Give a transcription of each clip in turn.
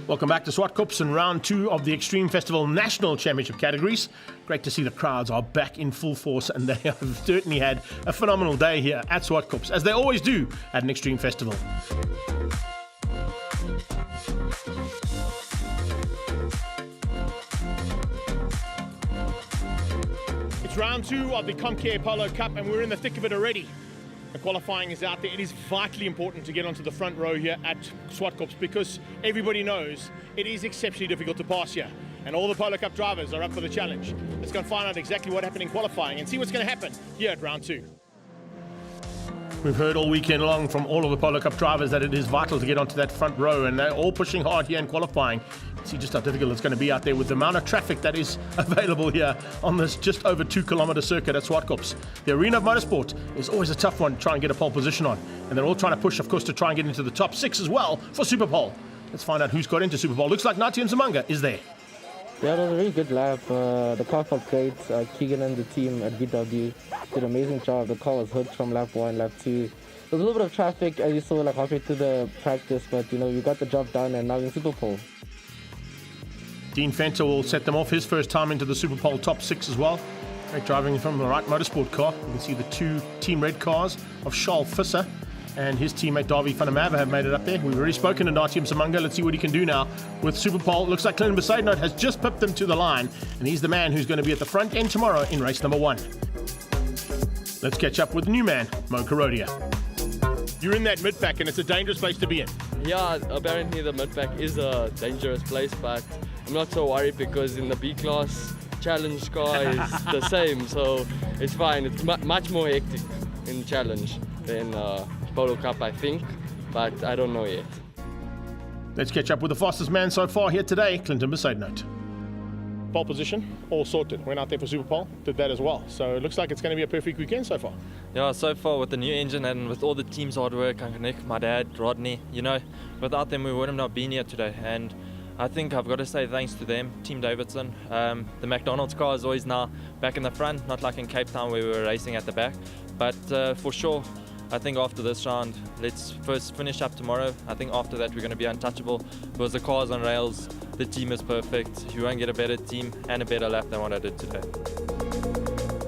Welcome back to Swartkops in round 2 of the Extreme Festival National Championship categories. Great to see the crowds are back in full force, and they have certainly had a phenomenal day here at Swartkops, as they always do at an Extreme Festival. It's round 2 of the Compcare Polo Cup, and we're in the thick of it already. The qualifying is out there. It is vitally important to get onto the front row here at Swartkops, because everybody knows it is exceptionally difficult to pass here. And all the Polo Cup drivers are up for the challenge. Let's go and find out exactly what happened in qualifying and see what's going to happen here at round 2. We've heard all weekend long from all of the Polo Cup drivers that it is vital to get onto that front row, and they're all pushing hard here in qualifying. See just how difficult it's going to be out there with the amount of traffic that is available here on this just over 2-kilometer circuit at Swartkops. The arena of motorsport is always a tough one to try and get a pole position on, and they're all trying to push, of course, to try and get into the top 6 as well for Super Pole. Let's find out who's got into Super Pole. Looks like Nathi and Zamanga is there. Yeah, it was a really good lap. The car felt great. Keegan and the team at VW did an amazing job. The car was hooked from lap 1, lap 2. There was a little bit of traffic, as you saw, like halfway through the practice, but we got the job done, and now we're in Super Pole. Dean Fenter will set them off his first time into the Super Pole top 6 as well. Great driving from the right motorsport car. You can see the 2 Team Red cars of Charles Visser and his teammate Davy van der Merwe have made it up there. We've already spoken to Nathi Zamanga. Let's see what he can do now with Super Pole. Looks like Clinton Besaidnout has just pipped them to the line, and he's the man who's going to be at the front end tomorrow in race number 1. Let's catch up with the new man, Mo Karodia. You're in that mid-pack, and it's a dangerous place to be in. Yeah, apparently the mid-pack is a dangerous place, but I'm not so worried because in the B-class challenge car is the same, so it's fine. It's much more hectic in challenge than Polo Cup, I think, but I don't know yet. Let's catch up with the fastest man so far here today, Clinton Besaidnout. Pole position, all sorted. Went out there for Super Pole, did that as well. So it looks like it's going to be a perfect weekend so far. Yeah, so far with the new engine and with all the team's hard work, Uncle Nick, my dad, Rodney, without them we wouldn't have been here today. And I think I've got to say thanks to them, Team Davidson. The McDonald's car is always now back in the front, not like in Cape Town where we were racing at the back. But for sure, I think after this round, let's first finish up tomorrow. I think after that we're going to be untouchable because the car's on rails, the team is perfect. You won't get a better team and a better lap than what I did today.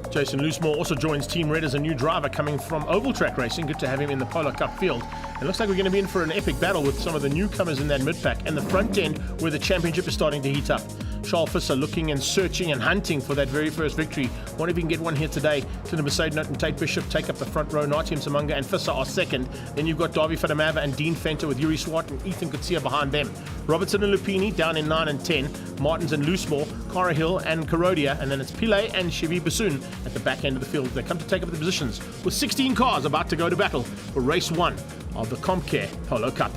Jason Loosemore also joins Team Red as a new driver coming from Oval Track Racing. Good to have him in the Polo Cup field. It looks like we're going to be in for an epic battle with some of the newcomers in that mid-pack and the front end where the championship is starting to heat up. Charles Visser looking and searching and hunting for that very first victory. Wonder if he can get one here today. Clinton Besaidnout and Tate Bishop take up the front row. Nathi Zamanga and Visser are second. Then you've got Davy van der Merwe and Dean Fenter with Yuri Swart and Ethan Kutsia behind them. Robertson and Lupini down in 9 and 10. Martins and Loosemore, Cara Hill and Karodia, and then it's Pile and Chevy Bassoon at the back end of the field. They come to take up the positions with 16 cars about to go to battle for race 1 of the Compcare Polo Cup.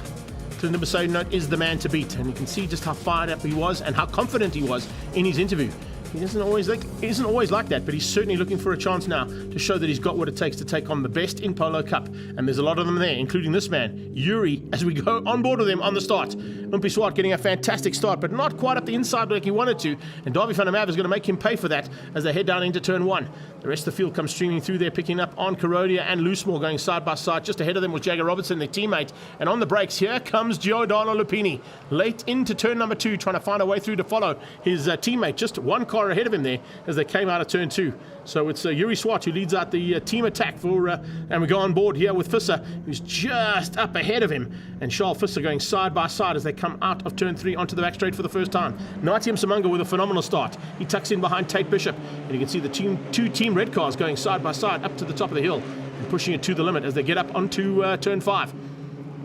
Clinton Besaidnout is the man to beat, and you can see just how fired up he was and how confident he was in his interview. He isn't always like that, but he's certainly looking for a chance now to show that he's got what it takes to take on the best in Polo Cup. And there's a lot of them there, including this man, Yuri, as we go on board with him on the start. Umpi Swart getting a fantastic start, but not quite up the inside like he wanted to. And Davy van der Merwe is going to make him pay for that as they head down into turn 1. The rest of the field comes streaming through there, picking up on Karodia and Loosemore going side by side. Just ahead of them was Jagger Robertson, their teammate. And on the brakes, here comes Giordano Lupini. Late into turn number 2, trying to find a way through to follow his teammate. Just one car ahead of him there as they came out of turn 2. So it's Yuri Swart who leads out the team attack for, and we go on board here with Visser, who's just up ahead of him. And Charles Visser going side by side as they come out of turn 3 onto the back straight for the first time. Nathi Zamanga with a phenomenal start. He tucks in behind Tate Bishop, and you can see the two Team Red cars going side by side up to the top of the hill and pushing it to the limit as they get up onto turn 5.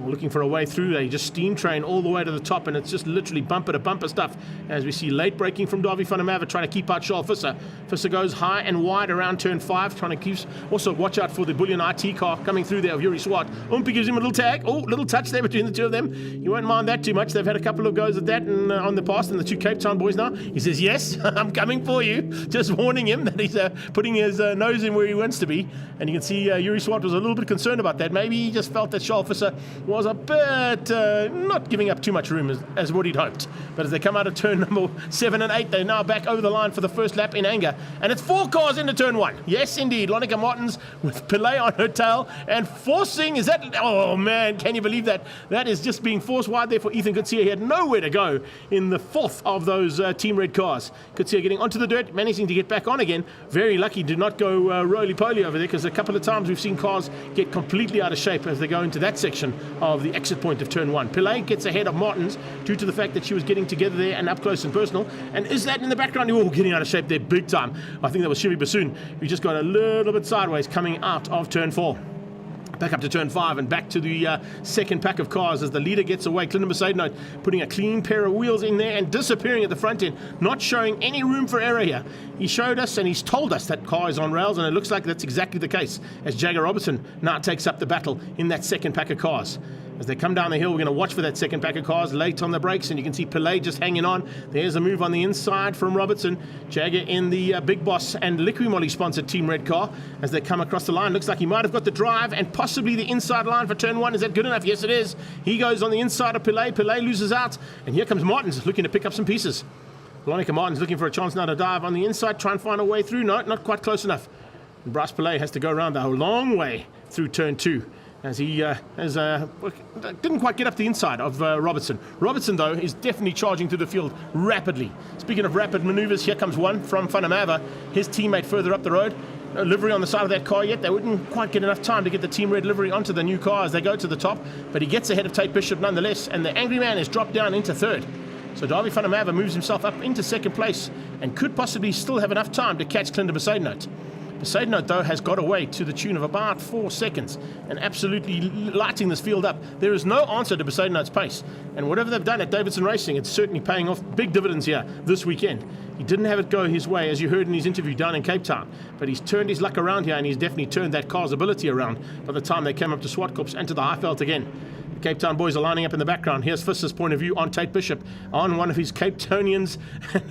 Looking for a way through. They just steam train all the way to the top, and it's just literally bumper to bumper stuff as we see late braking from Davy van der Merwe trying to keep out Charles Visser. Visser goes high and wide around turn 5, trying to keep. Also watch out for the Bullion IT car coming through there of Yuri Swart. Umpi gives him a little tag. Oh, little touch there between the two of them. You won't mind that too much. They've had a couple of goes at that and on the past, and the 2 Cape Town boys now. He says, yes, I'm coming for you. Just warning him that he's putting his nose in where he wants to be. And you can see Yuri Swart was a little bit concerned about that. Maybe he just felt that Charles Visser was a bit not giving up too much room as what he'd hoped. But as they come out of turn number 7 and 8, they're now back over the line for the first lap in anger. And it's 4 cars into turn 1. Yes, indeed. Lonica Martins with Pillay on her tail and forcing, is that, oh man, can you believe that? That is just being forced wide there for Ethan Kutsia. He had nowhere to go in the 4th of those Team Red cars. Kutsia getting onto the dirt, managing to get back on again. Very lucky to not go roly-poly over there, because a couple of times we've seen cars get completely out of shape as they go into that section of the exit point of turn 1. Pillay gets ahead of Martins due to the fact that she was getting together there and up close and personal. And is that in the background? Oh, getting out of shape there big time. I think that was Shivi Bassoon, who just got a little bit sideways coming out of turn 4. Back up to turn 5 and back to the second pack of cars as the leader gets away. Clinton Mercedes putting a clean pair of wheels in there and disappearing at the front end, not showing any room for error here. He showed us and he's told us that car is on rails, and it looks like that's exactly the case as Jagger Robertson now takes up the battle in that second pack of cars. As they come down the hill, we're going to watch for that second pack of cars late on the brakes, and you can see Pillay just hanging on. There's a move on the inside from Robertson. Jagger in the Big Boss and Liqui Moly sponsored Team Red car as they come across the line. Looks like he might have got the drive and possibly the inside line for turn 1. Is that good enough? Yes, it is. He goes on the inside of Pillay. Pillay loses out, and here comes Martins looking to pick up some pieces. Lonica Martins looking for a chance now to dive on the inside, try and find a way through. No, not quite close enough. And Bryce Pillay has to go around the long way through turn 2. As he didn't quite get up the inside of Robertson. Robertson, though, is definitely charging through the field rapidly. Speaking of rapid maneuvers, here comes one from Fanamava, his teammate further up the road. No livery on the side of that car yet. They wouldn't quite get enough time to get the Team Red livery onto the new car as they go to the top, but he gets ahead of Tate Bishop nonetheless, and the angry man is dropped down into 3rd. So Darby Fanamava moves himself up into 2nd place and could possibly still have enough time to catch Clinton Mercedes. Mercedes, though, has got away to the tune of about 4 seconds and absolutely lighting this field up. There is no answer to Mercedes' pace. And whatever they've done at Davidson Racing, it's certainly paying off big dividends here this weekend. He didn't have it go his way, as you heard in his interview down in Cape Town. But he's turned his luck around here, and he's definitely turned that car's ability around by the time they came up to Swartkops and to the Highveld again. Cape Town boys are lining up in the background. Here's Visser's point of view on Tate Bishop, on one of his Cape Townians,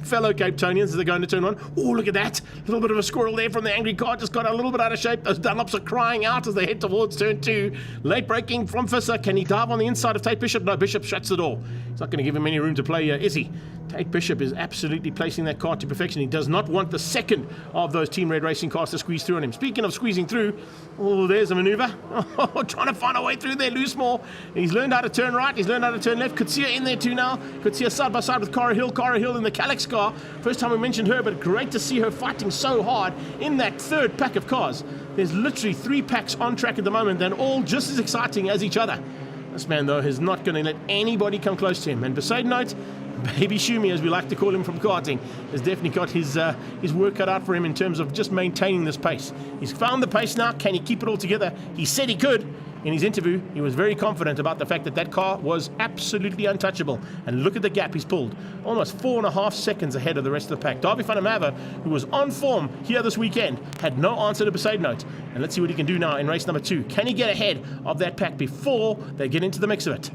fellow Cape Townians as they're going to turn 1. Oh, look at that. A little bit of a squirrel there from the angry car. Just got a little bit out of shape. Those Dunlops are crying out as they head towards turn 2. Late braking from Visser. Can he dive on the inside of Tate Bishop? No, Bishop shuts the door. He's not going to give him any room to play here, is he? Tate Bishop is absolutely placing that car to perfection. He does not want the second of those Team Red Racing cars to squeeze through on him. Speaking of squeezing through, oh, there's a maneuver. Oh, trying to find a way through there. Loose more. He's learned how to turn right. He's learned how to turn left. Kutsia in there too now. Kutsia side by side with Cara Hill. Cara Hill in the Calyx car. First time we mentioned her, but great to see her fighting so hard in that 3rd pack of cars. There's literally 3 packs on track at the moment, and all just as exciting as each other. This man, though, is not going to let anybody come close to him. And beside Knight, Baby Shumi, as we like to call him from karting, has definitely got his work cut out for him in terms of just maintaining this pace. He's found the pace now. Can he keep it all together? He said he could. In his interview, he was very confident about the fact that that car was absolutely untouchable. And look at the gap he's pulled. Almost 4.5 seconds ahead of the rest of the pack. Darby Fanamava, who was on form here this weekend, had no answer to Besaidnote. And let's see what he can do now in race number 2. Can he get ahead of that pack before they get into the mix of it?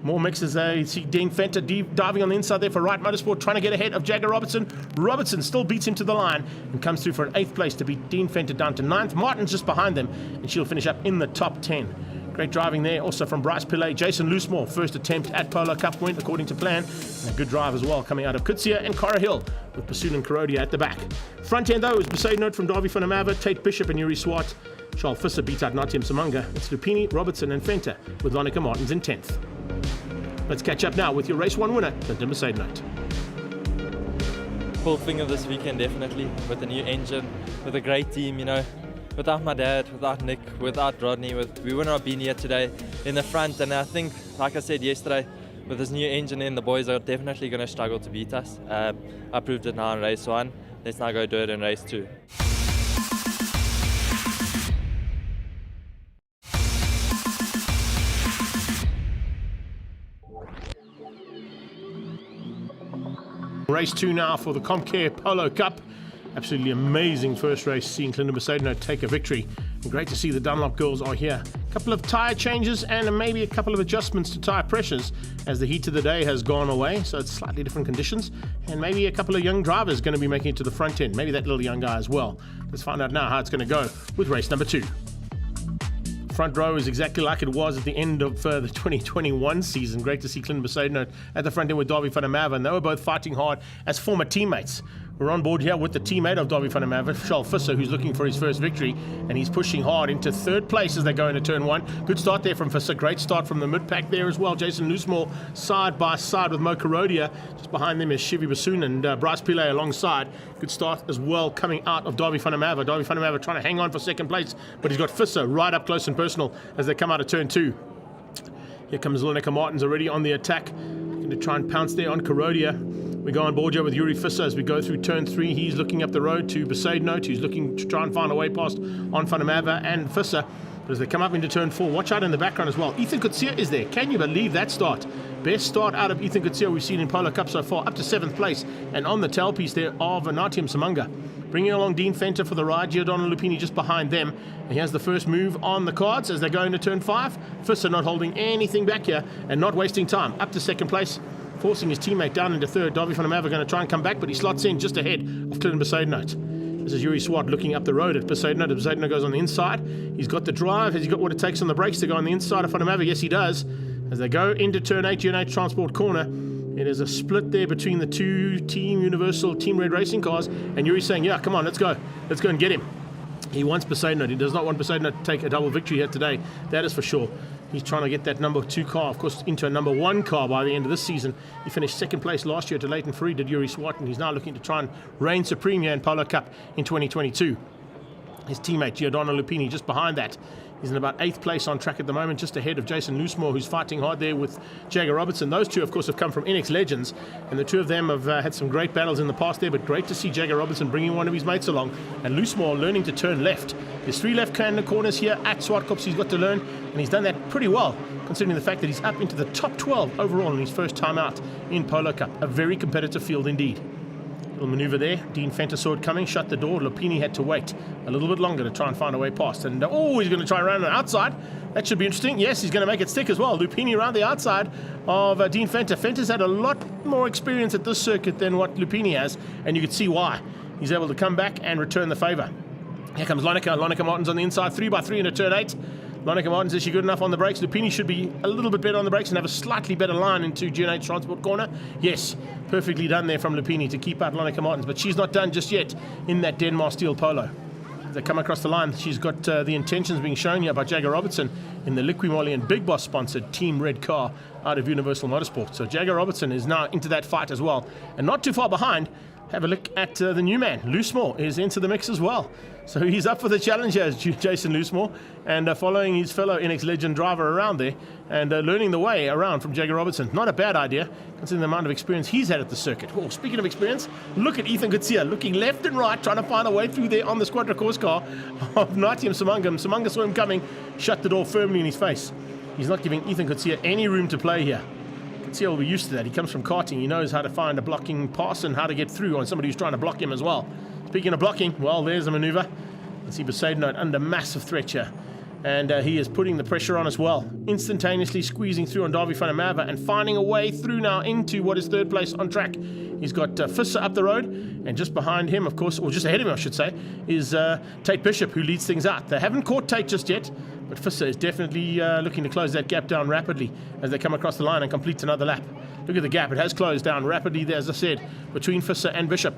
More mixes. You see Dean Fenter diving on the inside there for Wright Motorsport, trying to get ahead of Jagger Robertson. Robertson still beats him to the line and comes through for an 8th place to beat Dean Fenter down to 9th. Martin's just behind them, and she'll finish up in the top 10. Great driving there also from Bryce Pillay. Jason Loosemore, first attempt at Polo Cup win according to plan. And a good drive as well coming out of Kutsia and Cara Hill with Bassoon and Karodia at the back. Front end though is Besaidnote from Darby Fanamava, Tate Bishop and Yuri Swart. Charles Visser beat out Natium Samanga. It's Lupini, Robertson and Fenter with Lonica Martins in 10th. Let's catch up now with your race 1 winner, Clinton Besaidnote. Full thing of this weekend, definitely, with a new engine, with a great team, you know. Without my dad, without Nick, without Rodney, we wouldn't have been here today in the front. And I think, like I said yesterday, with this new engine in, the boys are definitely going to struggle to beat us. I proved it now in race 1. Let's now go do it in race 2. Race 2 now for the Compcare Polo Cup. Absolutely amazing first race, seeing Clinton Besaidnote take a victory. And great to see the Dunlop girls are here. A couple of tyre changes and maybe a couple of adjustments to tyre pressures as the heat of the day has gone away, so it's slightly different conditions. And maybe a couple of young drivers going to be making it to the front end, maybe that little young guy as well. Let's find out now how it's going to go with race number 2. Front row is exactly like it was at the end of the 2021 season. Great to see Clinton Besaidnout at the front end with Darby van der Merwe, and they were both fighting hard as former teammates. We're on board here with the teammate of Darby van der Merwe, Charles Visser, who's looking for his first victory, and he's pushing hard into third place as they go into turn one. Good start there from Visser. Great start from the mid-pack there as well. Jason Loosemore side by side with Mo Karodia. Just behind them is Shivi Bassoon and Bryce Pillay alongside. Good start as well coming out of Darby van der Merwe. Darby van der Merwe trying to hang on for second place, but he's got Visser right up close and personal as they come out of turn two. Here comes Lonneke Martins already on the attack. Going to try and pounce there on Karodia. We go on board here with Yuri Visser as we go through turn three. He's looking up the road to Besaidnout, who's looking to try and find a way past on van der Merwe and Visser. But as they come up into turn four, watch out in the background as well. Ethan Kutsia is there. Can you believe that start? Best start out of Ethan Kutsia we've seen in Polo Cup so far, up to 7th place. And on the tailpiece there of Natium Samanga. Bringing along Dean Fenter for the ride. Giordano Lupini just behind them. And he has the first move on the cards as they go into turn five. Visser not holding anything back here and not wasting time. Up to 2nd place, forcing his teammate down into 3rd. Darby van der Merwe going to try and come back, but he slots in just ahead of Clinton Besaidnout. This is Yuri Swart looking up the road at Besaidnout. Besaidnout goes on the inside. He's got the drive. Has he got what it takes on the brakes to go on the inside of van der Merwe? Yes, he does. As they go into turn 8, G&H Transport Corner, it is a split there between the two Team Universal, Team Red racing cars, and Yuri's saying, yeah, come on, let's go. Let's go and get him. He wants Besaidnout. He does not want Besaidnout to take a double victory here today. That is for sure. He's trying to get that number 2 car, of course, into a number 1 car by the end of this season. He finished 2nd place last year to Leighton Free, did Yuri Swart, and he's now looking to try and reign supreme here in Polo Cup in 2022. His teammate, Giordano Lupini, just behind that. He's in about 8th place on track at the moment, just ahead of Jason Loosemore, who's fighting hard there with Jagger Robertson. Those two, of course, have come from NX Legends, and the two of them have had some great battles in the past there, but great to see Jagger Robertson bringing one of his mates along, and Loosemore learning to turn left. There's 3 left corners here at Swartkops he's got to learn, and he's done that pretty well, considering the fact that he's up into the top 12 overall in his first time out in Polo Cup. A very competitive field indeed. Little maneuver there. Dean Fenter saw it coming, shut the door. Lupini had to wait a little bit longer to try and find a way past. And he's going to try around the outside. That should be interesting. Yes, he's going to make it stick as well. Lupini around the outside of Dean Fenter. Fenter's had a lot more experience at this circuit than what Lupini has, and you can see why. He's able to come back and return the favour. Here comes Lonneke Martins on the inside, 3x3 into turn 8. Lonneke Martins, is she good enough on the brakes? Lupini should be a little bit better on the brakes and have a slightly better line into G&H Transport Corner. Yes, perfectly done there from Lupini to keep out Lonneke Martins, but she's not done just yet in that Denmark Steel Polo. As they come across the line, she's got the intentions being shown here by Jagger Robertson in the Liqui-Moly and Big Boss sponsored Team Red car out of Universal Motorsport. So Jagger Robertson is now into that fight as well. And not too far behind, have a look at the new man. Loosemore is into the mix as well. So he's up for the challenge here, Jason Loosemore, and following his fellow NX Legend driver around there and learning the way around from Jagger Robertson. Not a bad idea, considering the amount of experience he's had at the circuit. Oh, speaking of experience, look at Ethan Kutsia looking left and right, trying to find a way through there on the Squadra course car of Natium Samanga. Samanga saw him coming, shut the door firmly in his face. He's not giving Ethan Kutsia any room to play here. Kutsia will be used to that. He comes from karting. He knows how to find a blocking pass and how to get through on somebody who's trying to block him as well. Speaking of blocking, well, there's a maneuver. You see Besaidnout under massive threat here. And he is putting the pressure on as well. Instantaneously squeezing through on Darby van der Merwe and finding a way through now into what is 3rd place on track. He's got Visser up the road, and just behind him, of course, or just ahead of him, I should say, is Tate Bishop, who leads things out. They haven't caught Tate just yet, but Visser is definitely looking to close that gap down rapidly as they come across the line and complete another lap. Look at the gap. It has closed down rapidly there, as I said, between Visser and Bishop.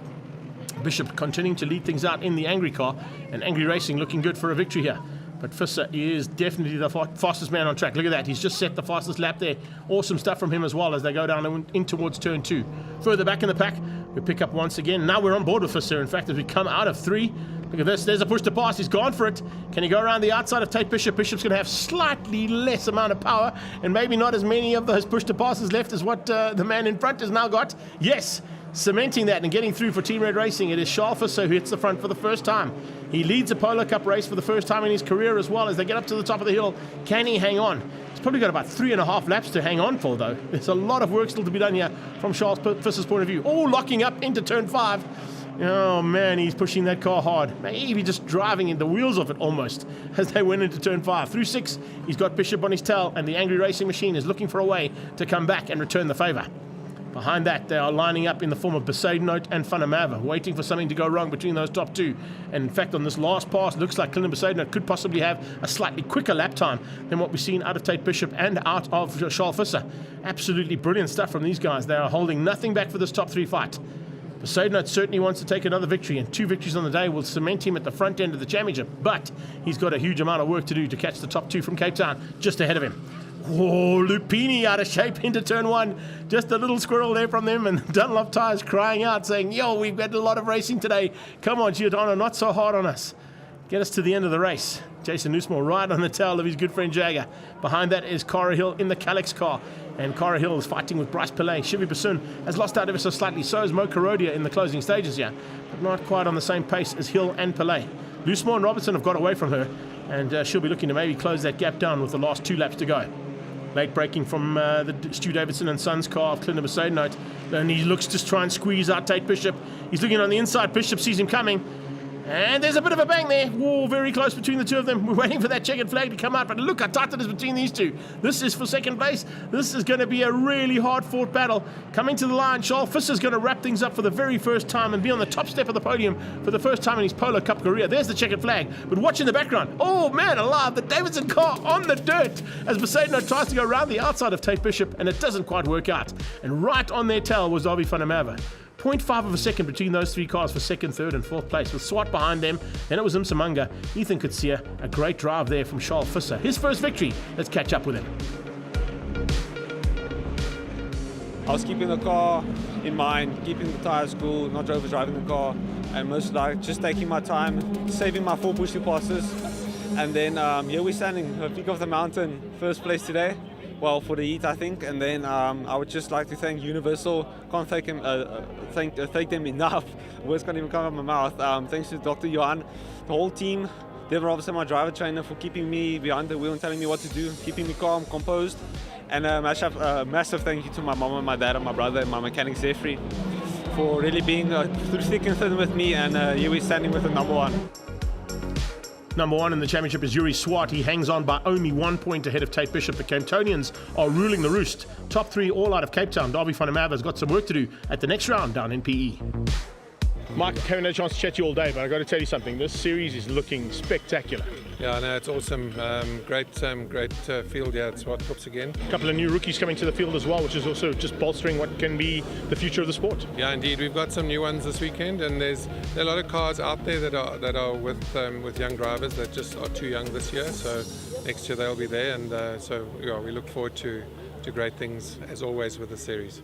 Bishop continuing to lead things out in the Angry car, and Angry Racing looking good for a victory here. But Visser is definitely the fastest man on track. Look at that. He's just set the fastest lap there. Awesome stuff from him as well as they go down in towards turn 2. Further back in the pack, we pick up once again. Now we're on board with Visser. In fact, as we come out of 3, look at this. There's a push to pass. He's gone for it. Can he go around the outside of Tate Bishop? Bishop's going to have slightly less amount of power and maybe not as many of those push to passes left as what the man in front has now got. Yes, cementing that and getting through for Team Red Racing. It is Charles Visser who hits the front for the first time. He leads a Polo Cup race for the first time in his career as well as they get up to the top of the hill. Can he hang on? He's probably got about 3.5 laps to hang on for, though. There's a lot of work still to be done here from Charles Visser's point of view. Oh, locking up into turn 5. Oh, man, he's pushing that car hard. Maybe just driving in the wheels of it almost as they went into turn 5. Through 6, he's got Bishop on his tail, and the Angry Racing machine is looking for a way to come back and return the favour. Behind that, they are lining up in the form of Besaidnout and Fanamava, waiting for something to go wrong between those top two. And in fact, on this last pass, it looks like Clinton Besaidnout could possibly have a slightly quicker lap time than what we've seen out of Tate Bishop and out of Charles Visser. Absolutely brilliant stuff from these guys. They are holding nothing back for this top three fight. Besaidnout certainly wants to take another victory, and 2 victories on the day will cement him at the front end of the championship. But he's got a huge amount of work to do to catch the top 2 from Cape Town just ahead of him. Oh, Lupini out of shape into turn 1. Just a little squirrel there from them, and Dunlop Tyres crying out, saying, yo, we've got a lot of racing today. Come on, Giordano, not so hard on us. Get us to the end of the race. Jason Loosmore right on the tail of his good friend Jagger. Behind that is Cara Hill in the Calix car. And Cara Hill is fighting with Bryce Pillay. Shivi Bassoon has lost out ever so slightly. So is Mo Karodia in the closing stages here. But not quite on the same pace as Hill and Pillay. Loosmore and Robertson have got away from her. And she'll be looking to maybe close that gap down with the last 2 laps to go. Late braking from the Stu Davidson and Sons car of Clinton Besaidnout. And he looks to try and squeeze out Tate Bishop. He's looking on the inside. Bishop sees him coming. And there's a bit of a bang there. Whoa, very close between the two of them. We're waiting for that checkered flag to come out, but look how tight it is between these two. This is for second place. This is going to be a really hard-fought battle. Coming to the line, Charles Visser is going to wrap things up for the very first time and be on the top step of the podium for the first time in his Polo Cup career. There's the checkered flag, but watch in the background. Oh, man alive, the Davidson car on the dirt as Besaidnout tries to go around the outside of Tate Bishop, and it doesn't quite work out. And right on their tail was Darby Fanamava. 0.5 of a second between those 3 cars for second, third, and fourth place, with Swat behind them. Then it was Msimanga, Ethan Kutsia, a great drive there from Charles Visser. His first victory. Let's catch up with him. I was keeping the car in mind, keeping the tyres cool, not overdriving the car, and most like just taking my time, saving my 4 push-to passes. And then here we're standing at the peak of the mountain, first place today. Well, for the heat, I think. And then I would just like to thank Universal. Can't thank them enough. Words can't even come out of my mouth. Thanks to Dr. Johan, the whole team, Devin Robertson, my driver trainer, for keeping me behind the wheel and telling me what to do, keeping me calm, composed. And a massive thank you to my mom and my dad and my brother and my mechanic Zefri for really being through thick and thin with me. And here we're standing with the number 1. Number 1 in the championship is Yuri Swart. He hangs on by only 1 point ahead of Tate Bishop. The Cantonians are ruling the roost. Top 3 all out of Cape Town. Darby Fanamava has got some work to do at the next round down in PE. Mike, I haven't had a chance to chat to you all day, but I've got to tell you something. This series is looking spectacular. Yeah, no, it's awesome. Great field. Yeah, it's what Cups again. A couple of new rookies coming to the field as well, which is also just bolstering what can be the future of the sport. Yeah, indeed. We've got some new ones this weekend, and there are a lot of cars out there that are with young drivers that just are too young this year. So next year they'll be there, and so yeah, we look forward to great things as always with the series.